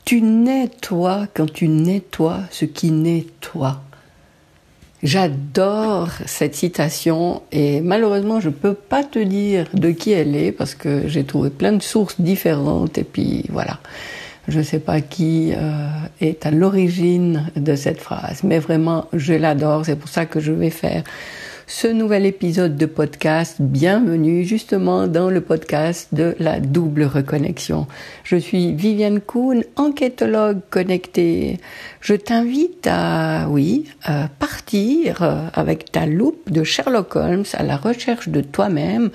Tu nettoies quand tu nettoies ce qui nettoie. J'adore cette citation et malheureusement je ne peux pas te dire de qui elle est parce que j'ai trouvé plein de sources différentes et puis voilà. Je ne sais pas qui est à l'origine de cette phrase, mais vraiment je l'adore, c'est pour ça que je vais faire ce nouvel épisode de podcast. Bienvenue justement dans le podcast de la double reconnexion. Je suis Viviane Kuhn, enquêtologue connectée. Je t'invite à partir avec ta loupe de Sherlock Holmes à la recherche de toi-même.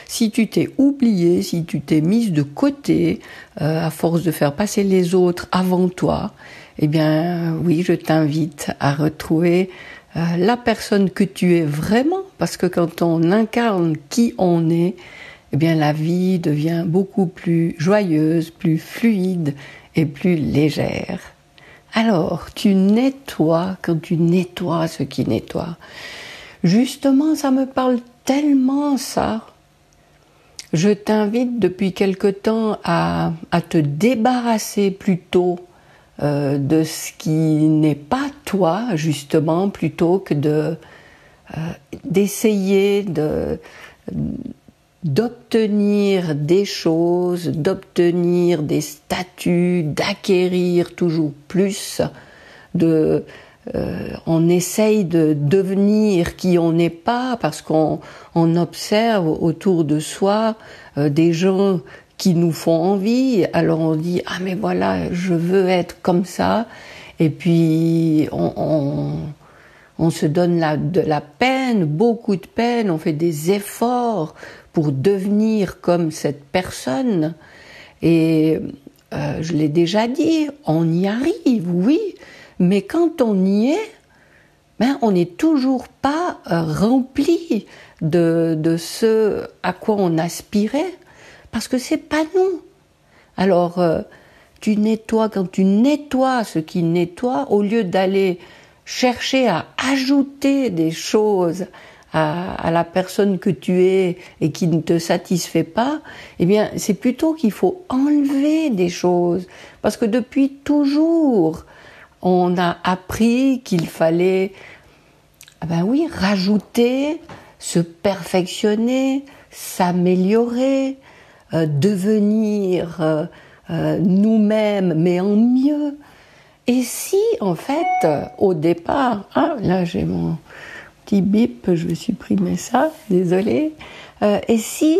Si tu t'es oublié, si tu t'es mise de côté à force de faire passer les autres avant toi, eh bien oui, je t'invite à retrouver la personne que tu es vraiment, parce que quand on incarne qui on est, eh bien la vie devient beaucoup plus joyeuse, plus fluide et plus légère. Alors, tu nettoies quand tu nettoies ce qui nettoie. Justement, ça me parle tellement ça. Je t'invite depuis quelque temps à te débarrasser plutôt de ce qui n'est pas toi, justement, plutôt que d'essayer d'obtenir des choses, d'obtenir des statuts, d'acquérir toujours plus, on essaye de devenir qui on n'est pas parce qu'on observe autour de soi des gens qui nous font envie, alors on dit « Ah mais voilà, je veux être comme ça » et puis on se donne de la peine, beaucoup de peine, on fait des efforts pour devenir comme cette personne et je l'ai déjà dit, on y arrive, oui, mais quand on y est, on n'est toujours pas rempli de ce à quoi on aspirait. Parce que c'est pas nous. Alors, tu nettoies quand tu nettoies ce qui nettoie, au lieu d'aller chercher à ajouter des choses à la personne que tu es et qui ne te satisfait pas, eh bien, c'est plutôt qu'il faut enlever des choses. Parce que depuis toujours, on a appris qu'il fallait, rajouter, se perfectionner, s'améliorer, devenir nous-mêmes, mais en mieux. Et si, en fait, au départ, là j'ai mon petit bip, je vais supprimer ça, désolée. Et si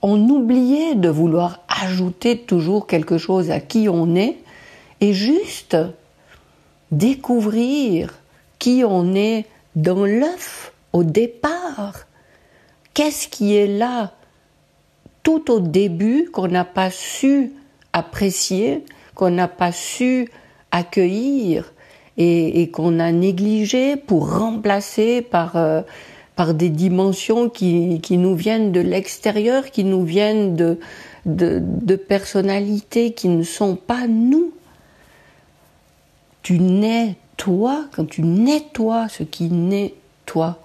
on oubliait de vouloir ajouter toujours quelque chose à qui on est, et juste découvrir qui on est dans l'œuf au départ, qu'est-ce qui est là tout au début qu'on n'a pas su apprécier, qu'on n'a pas su accueillir et qu'on a négligé pour remplacer par des dimensions qui nous viennent de l'extérieur, qui nous viennent de personnalités qui ne sont pas nous. Tu nettoies quand tu nettoies ce qui n'est toi.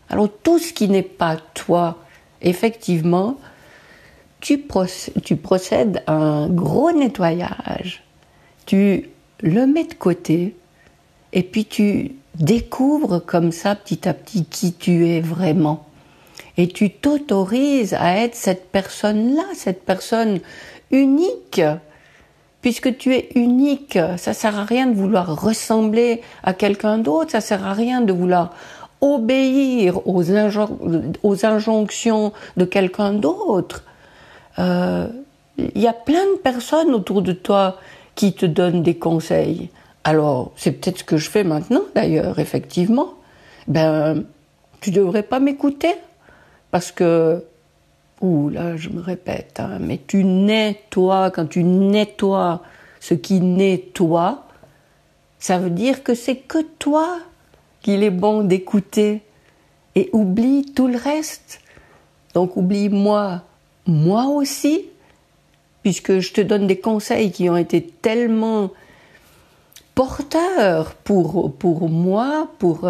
Alors tout ce qui n'est pas toi, effectivement, tu procèdes à un gros nettoyage, tu le mets de côté et puis tu découvres comme ça petit à petit qui tu es vraiment. Et tu t'autorises à être cette personne-là, cette personne unique, puisque tu es unique. Ça sert à rien de vouloir ressembler à quelqu'un d'autre, ça sert à rien de vouloir obéir aux injonctions de quelqu'un d'autre. Il y a plein de personnes autour de toi qui te donnent des conseils. Alors, c'est peut-être ce que je fais maintenant, d'ailleurs, effectivement. Tu devrais pas m'écouter, parce que, là, je me répète, mais tu nettoies, quand tu nettoies ce qui nettoie, ça veut dire que c'est que toi qu'il est bon d'écouter, et oublie tout le reste. Donc, oublie moi aussi, puisque je te donne des conseils qui ont été tellement porteurs pour moi, pour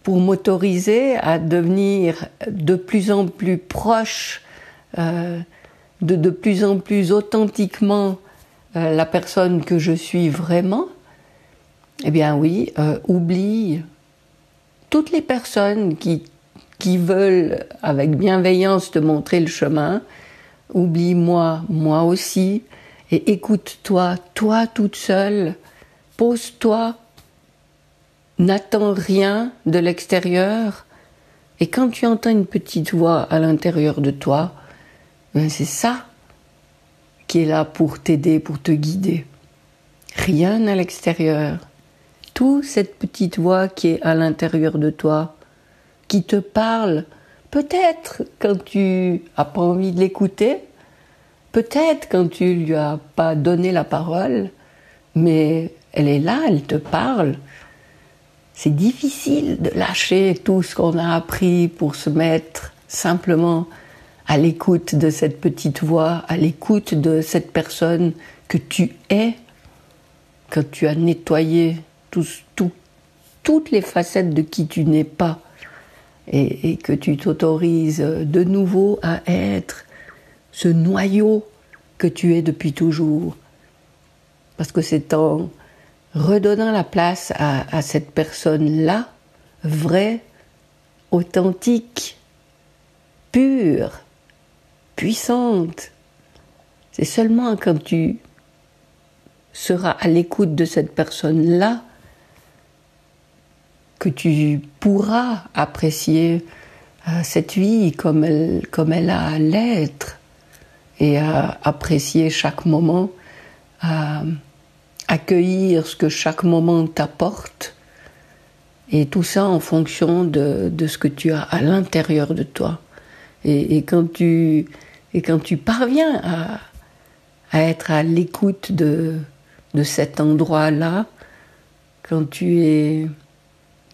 m'autoriser à devenir de plus en plus proche, de plus en plus authentiquement la personne que je suis vraiment, eh bien oui, oublie toutes les personnes qui veulent avec bienveillance te montrer le chemin. Oublie moi aussi, et écoute-toi, toi toute seule, pose-toi, n'attends rien de l'extérieur, et quand tu entends une petite voix à l'intérieur de toi, ben c'est ça qui est là pour t'aider, pour te guider. Rien à l'extérieur. Tout cette petite voix qui est à l'intérieur de toi, qui te parle, peut-être quand tu n'as pas envie de l'écouter, peut-être quand tu lui as pas donné la parole, mais elle est là, elle te parle. C'est difficile de lâcher tout ce qu'on a appris pour se mettre simplement à l'écoute de cette petite voix, à l'écoute de cette personne que tu es, quand tu as nettoyé toutes les facettes de qui tu n'es pas, et que tu t'autorises de nouveau à être ce noyau que tu es depuis toujours. Parce que c'est en redonnant la place à cette personne-là, vraie, authentique, pure, puissante. C'est seulement quand tu seras à l'écoute de cette personne-là que tu pourras apprécier cette vie comme elle a à l'être, et à apprécier chaque moment, à accueillir ce que chaque moment t'apporte, et tout ça en fonction de ce que tu as à l'intérieur de toi. Et quand tu parviens à être à l'écoute de cet endroit-là, quand tu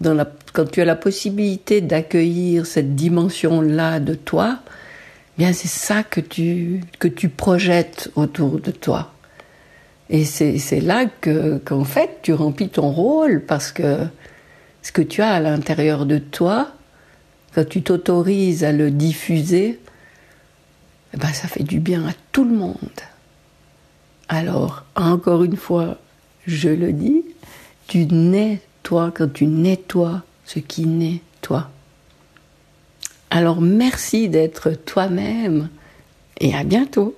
as la possibilité d'accueillir cette dimension-là de toi, bien c'est ça que tu projettes autour de toi. Et c'est là qu'en fait tu remplis ton rôle, parce que ce que tu as à l'intérieur de toi, quand tu t'autorises à le diffuser, eh ben ça fait du bien à tout le monde. Alors, encore une fois, je le dis, tu nais toi quand tu nettoies ce qui naît toi. Alors merci d'être toi-même, et à bientôt.